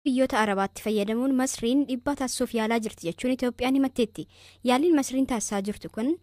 biyyoota Arabaatti fayyadamuun Masriin dhiibbaa taasisuuf yaalaa jirti jechuun Itoophiyaan himatteetti. Yaaliin Masriin taasisaa jirtu kun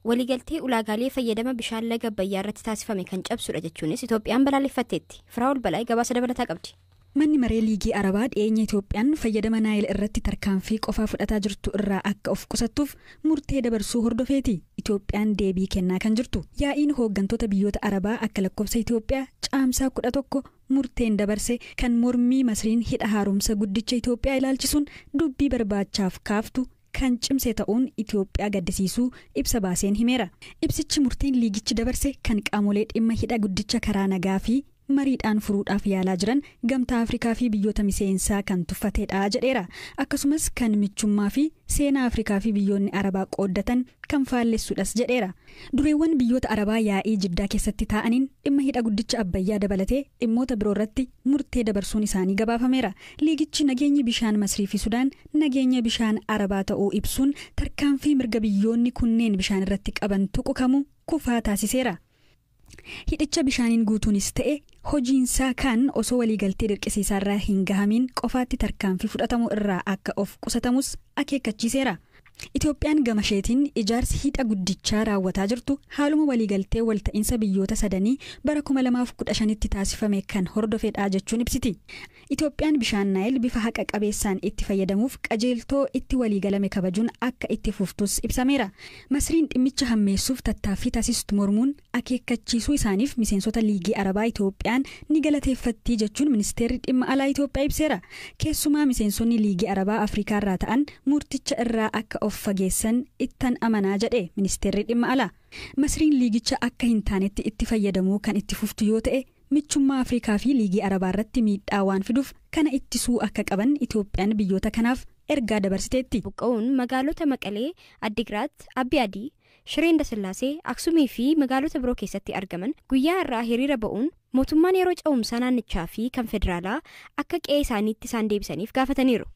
waliigaltee ulaagaalee fayyadama bishaan laga Abbayyaa irratti taasifame kan cabsudha jechuunis Itoophiyaan balaaleffatteetti. Firaa'ol Balaay gabaasa dabalataa qabdi. Manni maree liigii Arabaa dhiyeenya Itoophiyaan fayyadama Naayil irratti tarkaanfii qofaa fudhataa jirtu irraa akka of qusattuuf murtee dabarsuu hordofeeti. Itoophiyaan deebii kennaa kan jirtu. Yaa'iin hooggantoota biyyoota Arabaa akka lakkoofsa Itoophiyaa caamsaa 11 murteen dabarse kan mormii Masriin hidha haaromsa guddicha Itoophiyaa ilaalchisuun dubbii barbaachaaf kaaftu kan cimse ta'uun Itoophiyaa gaddisiisuu ibsa baaseen himeera. Ibsichi murteen liigichi dabarse kan qaamolee dhimma hidha guddicha karaa nagaa fi mariidhaan furuudhaaf yaalaa jiran gamtaa Afrikaa fi biyyoota miseensaa kan tuffateedha jedheera. Akkasumas kan michummaa fi seenaa Afrikaa fi biyyoonni Arabaa qooddatan kan faallessuudhas jedheera. Dureewwan biyyoota Arabaa yaa'ii Jiddaa keessatti taa'aniin dhimma hidha guddicha Abbayyaa dabalatee dhimmoota biroo irratti murtee dabarsuun isaanii gabaafameera. Liigichi nageenyi bishaan Masrii fi Sudaan nageenya bishaan Arabaa ta'uu ibsuun tarkaanfii mirga biyyoonni kunneen bishaan irratti qaban tuqu kamuu kufaa taasiseera. Hidhicha bishaaniin guutuunis ta'e hojiinsaa kan osoo waliigaltee dirqisiisaarraa hin gahamin qofaatti tarkaanfii fudhatamu irraa akka of qusatamus akeekkachiiseera. Itoophiyaan gamasheetiin ijaarsi hidha guddichaa raawwataa jirtu haaluma waliigaltee walta'iinsa biyyoota sadanii bara 2015tti taasifame kan hordofedha jechuun ibsiti. Itoophiyaan bishaan Naayil bifa haqa qabeessaan itti fayyadamuuf qajeeltoo itti waliigalame kabajuun akka itti fuftus ibsameera. Masriin dhimmicha hammeessuuf tattaaffii taasistu mormuun akeekkachiisuu isaaniif miseensota liigii Arabaa Itoophiyaan ni galateeffatti jechuun ministeerri dhimma alaa Itoophiyaa ibseera. Keessumaa miseensonni liigii Arabaa Afrikaa irraa ta'an murticha irraa akka of fageessan ittan amanaa jedhe ministeerri dhimma alaa. Masriin liigicha akka hin taanetti itti fayyadamuu kan itti fuftu yoo ta'e michummaa Afrikaa fi liigii Arabaa irratti miidhaa waan fiduuf kana ittisuu akka qaban Itoophiyaan biyyoota kanaaf ergaa dabarsiteetti. Buqqa'uun magaalota Maqalee, Addigiraat, Abbiyaadii, Shiree Indasillaasee, Aksumii fi magaalota biroo keessatti argaman guyyaa irraa hiriira ba'uun mootummaan yeroo ce'umsaa naannichaa fi kan federaalaa akka qe'ee isaaniitti isaan deebisaniif gaafataniiru.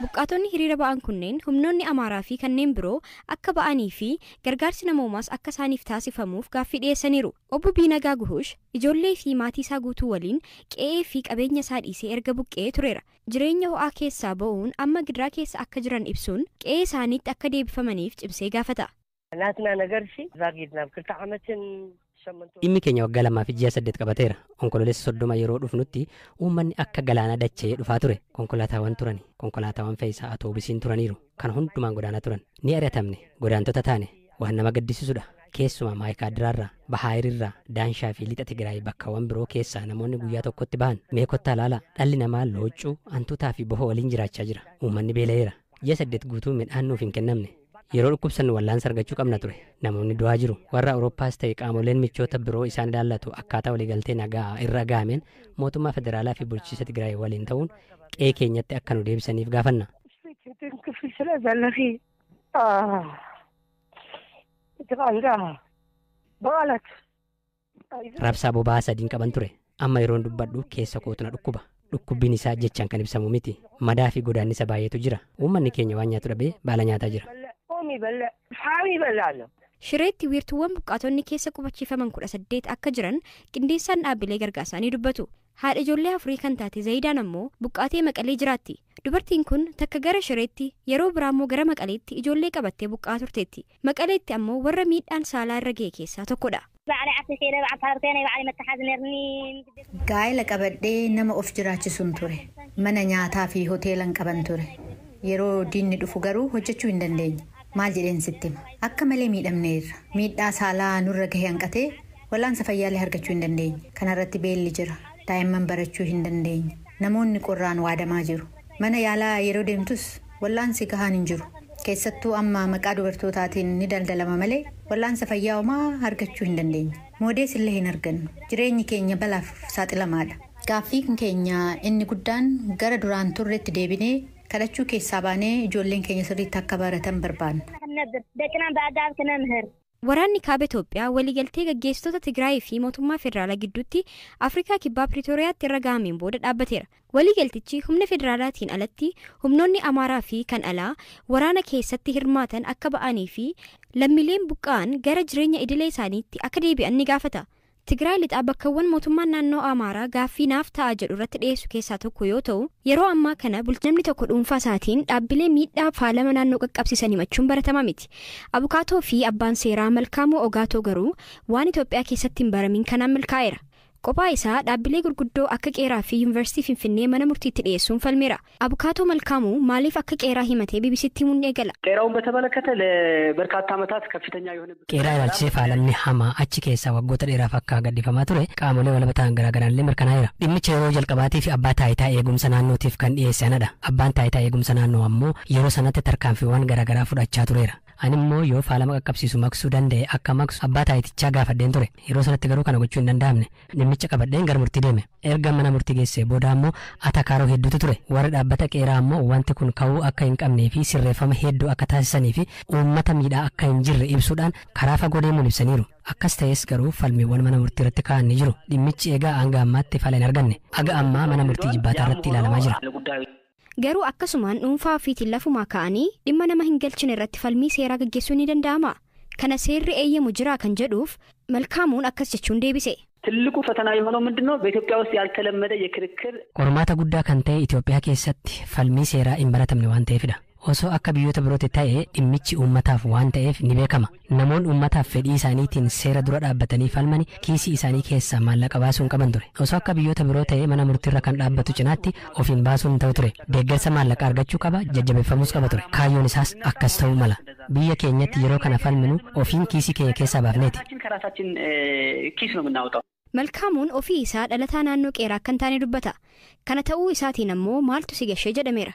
Buqqaatonni hiriira ba'an kunneen humnoonni Amaaraa fi kanneen biroo akka ba'anii fi gargaarsi namoomaas akka isaaniif taasifamuuf gaaffii dhiyeessaniiru. Obbo Biinagaa Guhuush ijoollee fi maatii isaa guutuu waliin qe'ee fi qabeenya isaa dhiisee erga buqqee tureera. Jireenya ho'aa keessaa ba'uun amma gidiraa keessa akka jiran ibsuun qe'ee isaaniitti akka deebifamaniif cimsee gaafata. Dhimmi keenya waggaa 2.8 qabateera. Onkololeessa 30 yeroo dhufnutti uummanni akka galaana dachee dhufaa ture. Konkolaataawwan turani. Konkolaataawwan fe'iisaa atoobisiin turaniiru. Kan hundumaan godaanaa turan. Ni ari'atamne. Godaantota taane. Waan nama gaddisiisudha. Keessumaa Maayikaadiraarraa, Bahaayirirraa, Daanshaa fi Lixa Tigraay bakkawwan biroo keessaa namoonni guyyaa tokkotti bahan. Mee kottaa ilaalaa. Dhalli namaa looccuu, hantuutaa fi bohoo waliin jiraachaa jira. Uummanni beela'eera. Ji'a 8 guutuu midhaan nuuf hin kennamne. Yeroo dhukkubsannu wallaansa argachuu qabna ture. Namoonni du'aa jiru. Warra Awurooppaas ta'e qaamoleen michoota biroo isaan ilaallatu akkaataa waliigaltee nagaa irra gahameen mootummaa federaalaa fi bulchiinsa Tigraay waliin ta'uun qe'ee keenyatti akka nu deebisaniif gaafanna. Rabsaa boba'aa 3 qaban ture. Amma yeroon dubbadhu keessa kootu na dhukkuba. Dhukkubbiin isaa jechaan kan ibsamu miti. Madaa fi godaannisa baay'eetu jira. Uummanni keenya waan nyaatu dhabee baala nyaataa jira. Shireetti wiirtuuwwan buqqaatonni keessa qubachiifaman 18 akka jiran qindeessaan dhaabbilee gargaarsaa ni dubbatu. Haadha ijoollee 4 kan taate Zayidaan ammoo buqqaatee Maqalee jiraatti. Dubartiin kun takka gara Shireetti yeroo biraammoo gara Maqaleetti ijoollee qabattee buqqaa turteetti. Maqaleetti ammoo warra miidhaan saalaa irra ga'e keessaa tokkodha. Gaa'ela qabadhee nama of jiraachisuun ture. Mana nyaataa fi hoteelan qaban ture. Yeroo diinni dhufu garuu hojjechuu hin dandeenye. Maal jedheen sitti hima? Akka malee miidhamneerra. Miidhaa saalaa nurra gahee hanqatee wallaansa fayyaalee argachuu hin dandeenye. Kanarratti beelli jira. Daa'imman barachuu hin dandeenye. Namoonni qorraan waadamaa jiru. Mana yaalaa yeroo deemtus wallaansi gahaan hin jiru. Keessattuu amma maqaa dubartootaatiin ni daldalama malee wallaansa fayyaa homaa argachuu hin dandeenye. Moodees illee hin argannu. Jireenyi keenya balaaf saaxilamaadha. Gaaffiin keenya inni guddaan gara duraan turreetti deebinee kadhachuu keessaa baanee ijoolleen keenya sirriitti akka baratan barbaanna. Waraanni kaaba Itoophiyaa waliigaltee gaggeessitoota Tigraay fi mootummaa federaalaa gidduutti Afrikaa kibbaa Piriitooriyaatti irra gahameen booda dhaabbateera. Waliigaltichi humna federaalaatiin alatti humnoonni Amaaraa fi kan alaa waraana keessatti hirmaatan akka ba'anii fi lammiileen buqqa'an gara jireenya idilee isaaniitti akka deebi'an ni gaafata. Tigraay lixaa bakkawwan mootummaan naannoo Amaaraa gaaffii naaf ta'a jedhu irratti dhiyeessu keessaa tokko yoo ta'u, yeroo ammaa kana namni tokko dhuunfaa isaatiin dhaabbilee miidhaa faalama naannoo qaqqabsiisan himachuun baratamaa miti. Abukaatoo fi abbaan seeraa Malkaamuu Ogaatoo garuu waan Itoophiyaa keessatti hin baramin kanaan milkaa'eera. Qophaa isaa dhaabbilee gurguddoo akka qeeraa fi yuunivarsiitii Finfinnee mana murtiitti dhiyeessuun falmeera. Abukaatoo Malkaamuu maaliif akka qeeraa himatee BBCtti himuun eegala? qeeraውን በተመለከተ ለበርካታ ዓመታት ከፍተኛ የሆነ qeeraa ilaalchisee faalamni hamaa achi keessaa waggoota dheeraaf akka gadhiifamaa ture qaamolee walabaan garaagaraallee mirkanaa'eera. Dhimmicha yeroo jalqabaatiif abbaa taayitaa eegumsa naannootiif kan dhiyeessanidha. Abbaan taayitaa eegumsa naannoo ammoo yeroo sanatti tarkaanfiiwwan garaagaraa fudhachaa tureera. Animmoo yoo faalama qaqqabsiisu maqsuu danda'e akka maqsu abbaa taayitichaa gaafadheen ture. Yeroo sanatti garuu kana gochuu hin danda'amne. Dhimmicha qabadheen gara murtii deeme. Erga mana murtii geessee booda ammoo atakaaroo hedduutu ture. Warra dhaabbata qeeraa ammoo wanti kun ka'uu akka hin qabnee fi sirreeffama hedduu akka taasisanii fi uummata miidhaa akka hin jirre ibsuudhaan karaa fagoo deemuun ibsaniiru. Akkas ta'es garuu falmiiwwan mana murtii irratti ka'an ni jiru. Dhimmichi egaa hanga ammaatti fala hin arganne. Aga ammaa mana murtii jibbaataa irratti ilaalamaa jira. Garuu akkasumaan dhuunfaa ofiitiin lafumaa ka'anii dhimma nama hin galchine irratti falmii seeraa gaggeessuun ni danda'ama. Kana seerri eeyyamu jira kan jedhuuf Malkaamuun akkas jechuun deebise. ትልቁ ፈተና የሆነው ምንድነው? በኢትዮጵያ ውስጥ ያልተለመደ የክርክር qormaata guddaa kan ta'e Itoophiyaa keessatti falmii seeraa hin baratamne waan ta'eefidha. Osoo akka biyyoota birootti ta'e dhimmichi uummataaf waan ta'eef ni beekama. Namoonni uummataaf fedhii isaaniitiin seera dura dhaabbatanii falmani kiisii isaanii keessaa maallaqa baasuun qaban ture. Osoo akka biyyoota biroo ta'e mana murtiirra kan dhaabbatu cinaatti ofiin baasuun ta'u ture. Deeggarsa maallaqa argachuu qaba, jajjabeeffamuus qaba ture. Kaayyoon isaas akkas ta'uu mala. Biyya keenyatti yeroo kana falminu ofiin kiisii keenya keessaa baafneeti. ከራሳችን ኪስ ነው የምናወጣው። Malkaamuun ofii isaa dhalataa naannoo qeeraa akka hin taane dubbata. Kana ta'uu isaatiin ammoo maaltu si gashee jedhameera.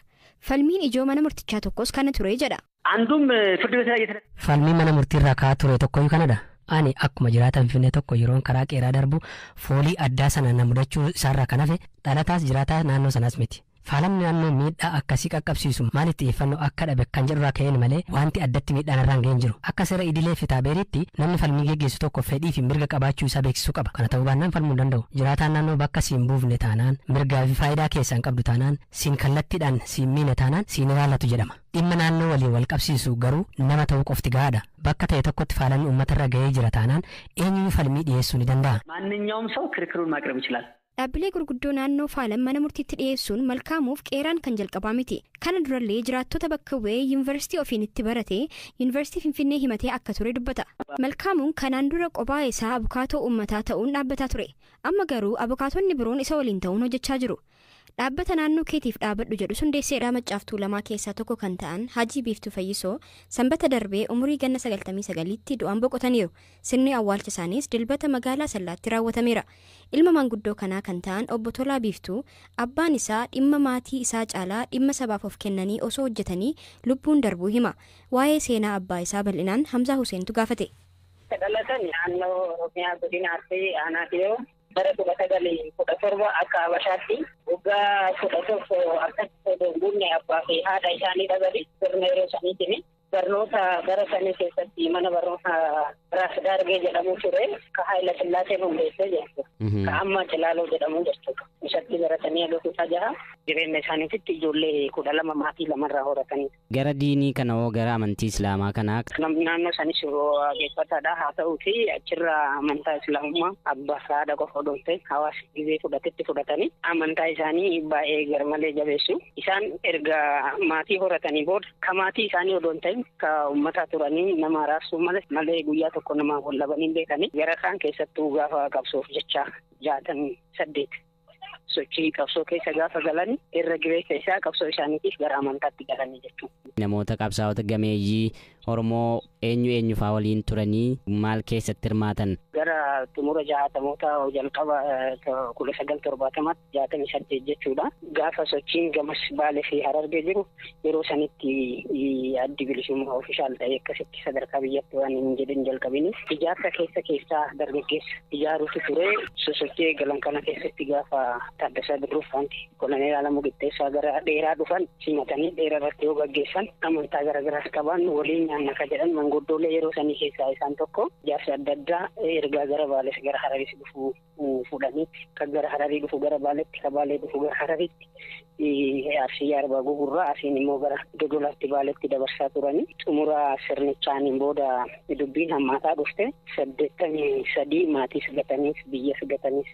Falmiin ijoo mana murtichaa tokkos kana ture jedha. አንዱም ፍርድ ቤት ላይ Falmii mana murtiirraa ka'aa ture tokkoyyuu kanadha. Ani akkuma jiraatan Finfinnee tokko yeroon karaa qeeraa darbu foolii addaa sana na mudachuu isaarraa kan hafe dhalataas jiraataa naannoo sanaas miti. Faalamni naannoo miidhaa akkasii qaqqabsiisu maalitti xiyyeeffannoo akka dhabe kan jedhurraa ka'een malee wanti addatti miidhaan irraan ga'een jiru. Akka seera idilee fi taabeeriitti namni falmii geggeessu tokko fedhii fi mirga qabaachuu isaa beeksisuu qaba. Kana ta'uu baannaan falmuu hin danda'u. Jiraataan naannoo bakka siin buufne taanaan mirgaa fi faayidaa keessaan qabdu taanaan siin kallattiidhaan siin miine taanaan siin ilaallatu jedhama. Dhimma naannoo waliin wal qabsiisu garuu nama ta'uu qofti gahaadha. Bakka ta'e tokkotti faalamni uummatarra ga'ee jira taanaan eenyuyyuu falmii dhiyeessuu ni danda'a. ማንኛውም ሰው ክርክሩን ማቅረብ ይችላል። Dhaabbilee gurguddoo naannoo faalam mana murtiitti dhiyeessuun Malkaamuuf qeeraan kan jalqabaa miti. Kana durallee jiraattota bakka bu'ee yuunivarsiitii ofiin itti barate yuunivarsiitii Finfinnee himatee akka ture dubbata. Malkaamuun kanaan dura qophaa isaa abukaatoo uummataa ta'uun dhaabbataa ture. Amma garuu abukaatonni biroon isa waliin ta'uun hojjechaa jiru. Dhaabbata naannoo keetiif dhaabadhu jedhu hundeesseedhaa maccaaftuu lamaa keessaa tokko kan ta'an Hajii Biiftuu Fayyisoo sanbata darbee umurii ganna 99tti du'aan boqotaniiru. Sirni awwaalcha isaaniis dilbata magaalaa Sallaatti raawwatameera. Ilma manguddoo kanaa kan ta'an obbo Tolaa Biiftuu abbaan isaa dhimma maatii isaa caalaa dhimma sabaaf of kennanii osoo hojjetanii lubbuun darbuu hima. Waa'ee seenaa abbaa isaa bal'inaan Hamzaa Huseentu gaafate. Dhalatan naannoo Oromiyaa godina Arsii aanaa dhiyoo bara 1917 akka Habashaatti waggaa 11 akkatti donguunne abbaa fi haadha isaanii dhabanii sirna yeroo saniitiin barnoota bara sanii keessatti mana barnoota Raas Daargee jedhamu ture ka Haayila Sillaasee hundeessee jechuudha. Ka amma Cilaaloo jedhamu jechuudha. Isatti baratanii agarsiisaa jira. Jireenya isaaniitti ijoollee 12 maatii lamarraa horatanii. Gara diinii kana hoo gara amantii Islaamaa kanaa? Naannoo sanis waaqeffataadha. Haa ta'uuti achirraa amantaa Islaamummaa abbaa fi haadha qofa odoo ta'e hawaasa gizee fudhatetti fudhatanii amantaa isaanii baay'ee garmalee jabeessu. Isaan erga maatii horatanii booda ka maatii isaanii odoo ta'e ka uummataa turanii nama raarsuu malee guyyaa tokko nama wallabanii beekanii gara kaan keessattuu gaafa qabsoof jecha 68 sochii qabsoo keessa gaafa galanii irra gireessa isaa qabsoo isaaniitiif gara amantaatti galanii jechuudha. Namoota qabsaa'ota gameeyyii Oromoo eenyu faa waliin turanii maal keessatti hirmaatan? Gara xumura 60moota jalqaba 1970 68 jechuudha. Gaafa sochiin gamas Baalee fi Harargee jiru yeroo sanitti addi bilisummaa ofishaal ta'e akkasitti sadarkaa biyyatti waan hin jedhin jalqabinis ijaarsa keessaa dargaggeessa ijaaruutu ture. Sosochii galan kana keessatti gaafa Taaddasaa Birruufaanti koloneel Alamuu Qixxeessaa gara dheeraa dhufan simatanii dheeraa irratti yoo gaggeessan amantaa garaagaraas qaban waliin nyaanna ka jedhan manguddoolee yeroo sanii keessaa isaan tokko jaarsi adda addaa ergaa gara Baalees gara Hararis dhufu fudhaniitti kan gara Hararii dhufu gara Baaleetti kan Baalee dhufu gara Hararitti Arsii Arbaa Gugurraa asiin immoo gara Dodolaatti Baaleetti dabarsaa turanii xumura sirnichaaniin booda dubbiin hammaataa dhufte 83 maatii gataniis biyya gataniis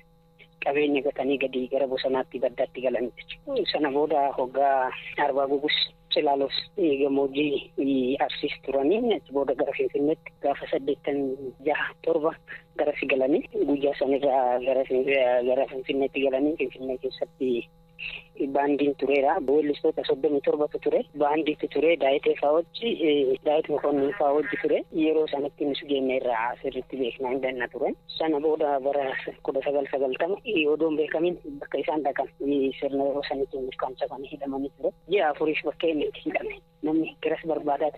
qabeenya gatanii gadi gara bosonaatti baddaatti galanitti sana booda hoggaa Arbaa Gugus Cilaalos gammoojjii Arsiis turanii achi booda gara Finfinneetti gaafa 86 gara galanii guyyaa sanirraa gara Finfinneetti galanii Finfinnee keessatti baandiin tureera weellistoota 37 ture baandiitti ture daayitee faawwachi daayit mokonnin faawwachi ture yeroo sanatti nus geenyeerraa sirriitti beeknaa hin danna ture sana booda bara 1990 odoon beekamin bakka isaan dhaqan sirna yeroo sanitti nuuf kaamsafanii hidhamanii ture ji'a afuriif bakka inni itti hidhame namni giras barbaadaa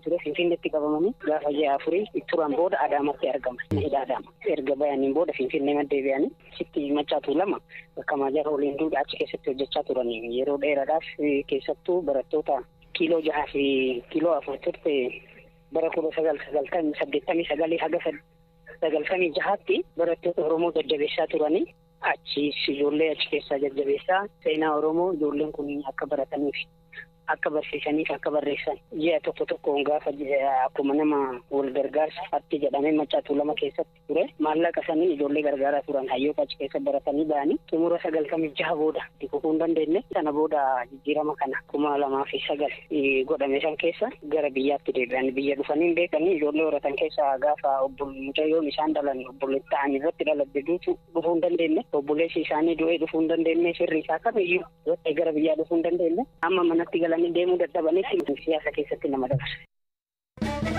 ture Finfinneetti qabamanii gaafa ji'a afurii turan booda Adaamatti argaman hidha Adaama erga bayaniin booda Finfinnee deebi'anii sitti machaatu lama bakka Maajar waliin duudhaa achi keessatti hojjechaa turanii yeroo dheeraadhaaf keessattuu barattoota kiiloo 6 fi kiiloo 4 turte bara 1989 haga 96tti barattoota Oromoo jajjabeessaa turanii achi ijoollee achi keessaa jajjabeessaa seenaa Oromoo ijoolleen kun akka barataniif akka barsiisaniif akka barreessan ji'a tokkoon gaafa akkuma nama wal gargaarsa fatti jedhamee machaatu lama keessatti ture maallaqa sanii ijoollee gargaaraa turan hayyoota achi keessa baratanii ba'anii xumura 96 booda dikukuu hin dandeenye sana booda jijjiirama kana 2009 godhame san keessa gara biyyaatti deebi'an biyya dhufanii beekanii ijoollee horatan keessa gaafa mucayyoon isaan dhalan obboleetti ta'an irratti dhaladde dhufuu hin dandeenye obboleessi isaanii du'ee dhufuu hin dandeenye sirri isaa kamiyyuu yoo gara biyyaa dhufuu hin dandeenye amma manatti galanii deemuu dadhabanitti siyaasa keessatti nama dabarsa.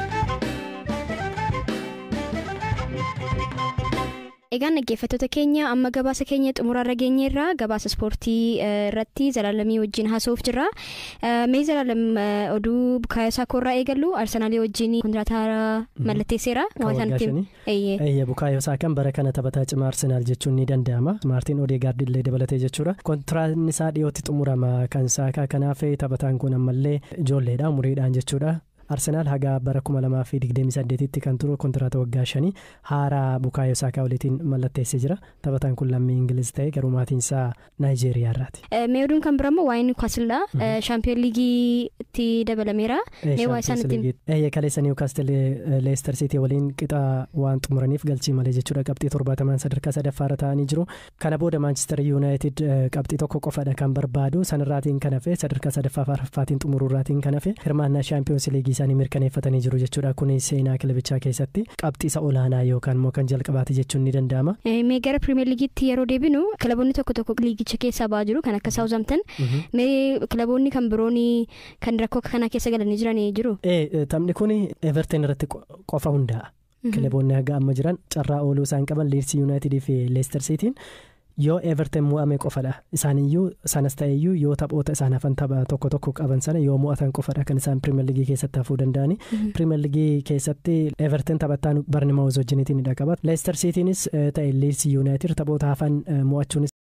Egaan dhaggeeffattoota keenya amma gabaasa keenya xumuraarra geenyeerraa gabaasa ispoortii irratti Zalaalamii wajjin haasa'uuf jirra. Mee Zalaalam oduu Bukaayosaa Koorraa eegallu Arsenaalii wajjin kontiraataa mallatteesseera. Bukaayosaa kan bara kana taphataa cimaa Arsenaal jechuun ni danda'ama. Maartiin Odeegaard illee dabalatee jechuudha. Kontiraataan isaa dhiyootti xumurama kan Saakaa kanaaf taphataan kun ammallee ijoolleedha umuriidhaan jechuudha. Arsenaal haga bara 2028tti kan turu kontiraataa waggaa 5 haaraa Bukaayo Saakaa waliin mallatteessee jira. Taphataan kun lammii Ingiliz ta'e garuu maatiin isaa Naayijeeriyaa irraati. Mee oduun kan biraammoo waa'ee Niwukaastilidha. Shaampiyoon liigiitti dabalameera. Mee waa isaanitti kaleessa Niwukaastil Leester Siitii waliin qixa waan xumuraniif galchii malee jechuudha. Qabxii 70 sadarkaa sadaffaarra ta'anii jiru. Kana booda Manchester United qabxii tokko qofadha kan barbaadu. Sanirraatiin kan hafe sadarkaa sadaffaatiin xumuruurraatiin kan hafe hirmaannaa Shaampiyoons liigii isaanii mirkaneeffatanii jiru jechuudha. Kun seenaa kilabichaa keessatti qabxii isa olaanaa yookaan immoo kan jalqabaati jechuun ni danda'ama. Mee gara Pirimeer Liigiitti yeroo deebinu kilaboonni tokko liigicha keessaa ba'aa jiru kan akka Saawuzamtan. Mee kilaboonni kan biroon kan rakkoo kana keessa galanii jiran jiru. Taphni kun Everton irratti qofa hundaa'a. Kilaboonni haga amma jiran carraa ooluu isaan qaban Leeds United fi Leicester Cityin yoo Everton mo'ame qofadha isaaniyyuu sanas ta'eyyuu yoo taphoota isaan hafan tapha tokko qaban sana yoo mo'atan qofadha kan isaan Premier League keessatti hafuu danda'ani. Premier League keessatti Everton taphataan Bournemouth wajjiniitiin hidha qabat. Leicester Citynis ta'e Leeds United taphoota hafan mo'achuunis